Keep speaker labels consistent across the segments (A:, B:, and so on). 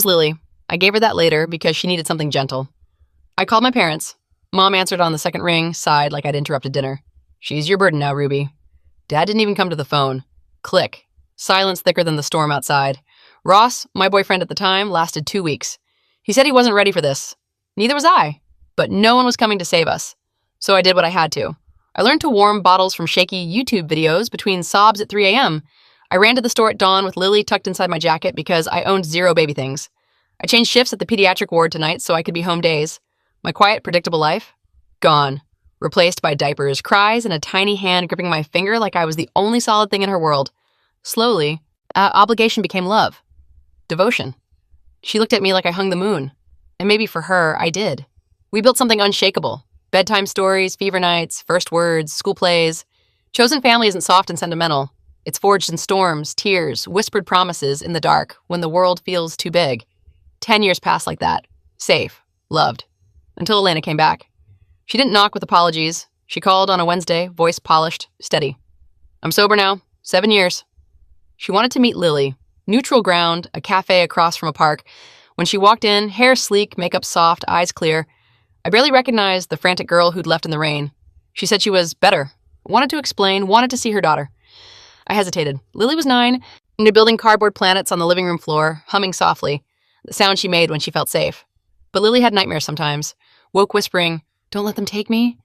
A: Lily. I gave her that later because she needed something gentle. I called my parents. Mom answered on the second ring, sighed like I'd interrupted dinner. She's your burden now, Ruby. Dad didn't even come to the phone. Click. Silence thicker than the storm outside. Ross, my boyfriend at the time, lasted 2 weeks. He said he wasn't ready for this. Neither was I. But no one was coming to save us. So I did what I had to. I learned to warm bottles from shaky YouTube videos between sobs at 3 a.m. I ran to the store at dawn with Lily tucked inside my jacket because I owned 0 baby things. I changed shifts at the pediatric ward tonight so I could be home days. My quiet, predictable life? Gone. Replaced by diapers, cries, and a tiny hand gripping my finger like I was the only solid thing in her world. Slowly, obligation became love. Devotion. She looked at me like I hung the moon. And maybe for her, I did. We built something unshakable. Bedtime stories, fever nights, first words, school plays. Chosen family isn't soft and sentimental. It's forged in storms, tears, whispered promises in the dark when the world feels too big. 10 years passed like that. Safe. Loved. Until Elena came back. She didn't knock with apologies. She called on a Wednesday, voice polished, steady. I'm sober now. 7 years. She wanted to meet Lily. Neutral ground, a cafe across from a park. When she walked in, hair sleek, makeup soft, eyes clear. I barely recognized the frantic girl who'd left in the rain. She said she was better. Wanted to explain, wanted to see her daughter. I hesitated. Lily was 9, into building cardboard planets on the living room floor, humming softly, the sound she made when she felt safe. But Lily had nightmares sometimes. Woke whispering, "Don't let them take me."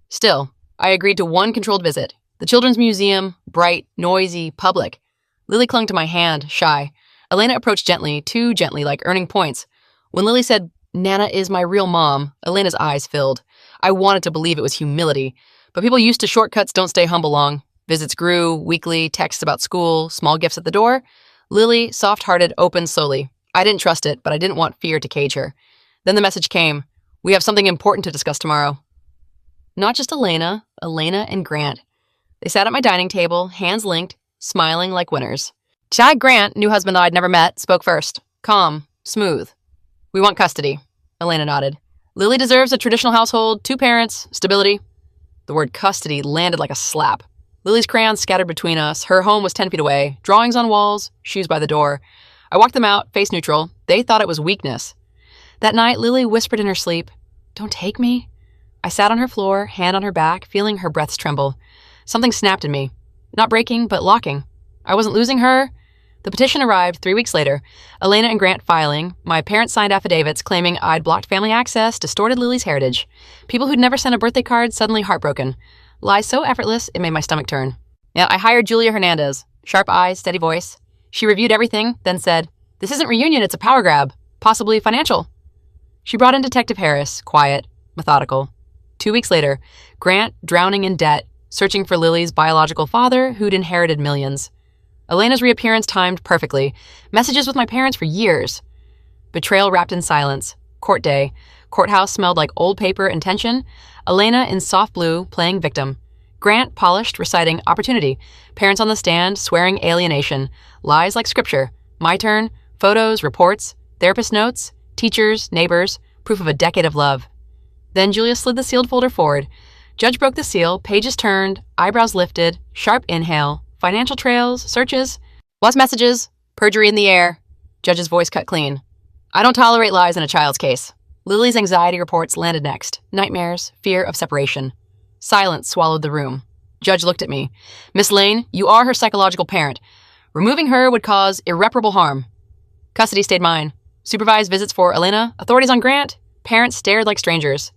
A: Still, I agreed to one controlled visit. The Children's Museum, bright, noisy, public. Lily clung to my hand, shy. Elena approached gently, too gently, like earning points. When Lily said, "Nana is my real mom," Elena's eyes filled. I wanted to believe it was humility, but people used to shortcuts don't stay humble long. Visits grew, weekly, texts about school, small gifts at the door. Lily, soft-hearted, opened slowly. I didn't trust it, but I didn't want fear to cage her. Then the message came. We have something important to discuss tomorrow. Not just Elena and Grant. They sat at my dining table, hands linked, smiling like winners. Chad Grant, new husband I'd never met, spoke first. Calm, smooth. We want custody. Elena nodded. Lily deserves a traditional household, 2 parents, stability. The word custody landed like a slap. Lily's crayons scattered between us. Her home was 10 feet away. Drawings on walls, shoes by the door. I walked them out, face neutral. They thought it was weakness. That night, Lily whispered in her sleep, "Don't take me." I sat on her floor, hand on her back, feeling her breaths tremble. Something snapped in me. Not breaking, but locking. I wasn't losing her. The petition arrived 3 weeks later. Elena and Grant filing. My parents signed affidavits claiming I'd blocked family access, distorted Lily's heritage. People who'd never sent a birthday card suddenly heartbroken. Lies so effortless, it made my stomach turn. Yeah, I hired Julia Hernandez. Sharp eyes, steady voice. She reviewed everything, then said, "This isn't reunion, it's a power grab. Possibly financial." She brought in Detective Harris, quiet, methodical. 2 weeks later, Grant drowning in debt, searching for Lily's biological father who'd inherited millions. Elena's reappearance timed perfectly. Messages with my parents for years. Betrayal wrapped in silence. Court day. Courthouse smelled like old paper and tension. Elena in soft blue, playing victim. Grant, polished, reciting opportunity. Parents on the stand, swearing alienation. Lies like scripture. My turn. Photos, reports, therapist notes, teachers, neighbors, proof of a decade of love. Then Julia slid the sealed folder forward. Judge broke the seal, pages turned, eyebrows lifted, sharp inhale, financial trails, searches, lost messages, perjury in the air. Judge's voice cut clean. I don't tolerate lies in a child's case. Lily's anxiety reports landed next. Nightmares, fear of separation. Silence swallowed the room. Judge looked at me. Miss Lane, you are her psychological parent. Removing her would cause irreparable harm. Custody stayed mine. Supervised visits for Elena, authorities on Grant. Parents stared like strangers.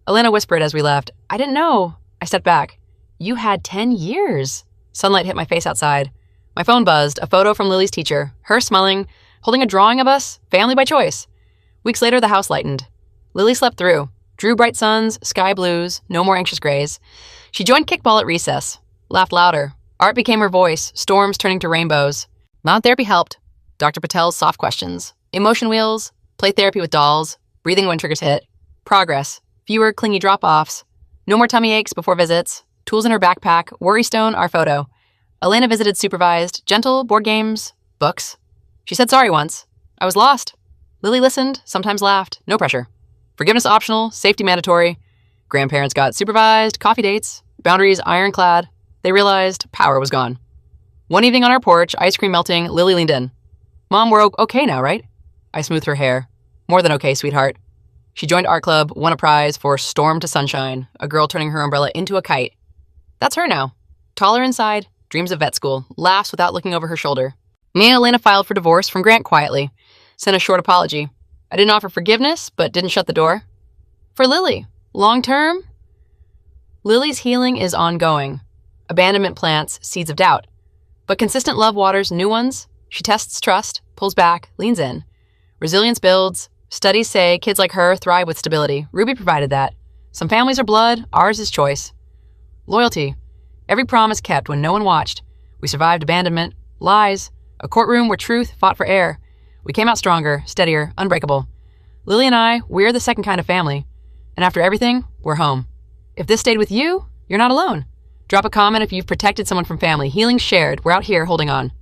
A: Elena whispered as we left, I didn't know. I stepped back. You had 10 years. Sunlight hit my face outside. My phone buzzed, a photo from Lily's teacher, her smiling, holding a drawing of us, family by choice. Weeks later, the house lightened. Lily slept through. Drew bright suns, sky blues, no more anxious grays. She joined kickball at recess, laughed louder. Art became her voice, storms turning to rainbows. Loud therapy helped. Dr. Patel's soft questions. Emotion wheels, play therapy with dolls, breathing when triggers hit. Progress, fewer clingy drop-offs. No more tummy aches before visits. Tools in her backpack, Worrystone, our photo. Elena visited supervised, gentle, board games, books. She said sorry once. I was lost. Lily listened, sometimes laughed, no pressure. Forgiveness optional, safety mandatory. Grandparents got supervised, coffee dates, boundaries ironclad. They realized power was gone. One evening on our porch, ice cream melting, Lily leaned in. Mom, we're okay now, right? I smoothed her hair. More than okay, sweetheart. She joined art club, won a prize for Storm to Sunshine, a girl turning her umbrella into a kite. That's her now. Taller inside, dreams of vet school, laughs without looking over her shoulder. Me and Elena filed for divorce from Grant quietly. Sent a short apology. I didn't offer forgiveness, but didn't shut the door. For Lily, long term? Lily's healing is ongoing. Abandonment plants seeds of doubt. But consistent love waters new ones. She tests trust, pulls back, leans in. Resilience builds. Studies say kids like her thrive with stability. Ruby provided that. Some families are blood, ours is choice. Loyalty. Every promise kept when no one watched. We survived abandonment, lies, a courtroom where truth fought for air. We came out stronger, steadier, unbreakable. Lily and I, we're the second kind of family. And after everything, we're home. If this stayed with you, you're not alone. Drop a comment if you've protected someone from family. Healing shared. We're out here holding on.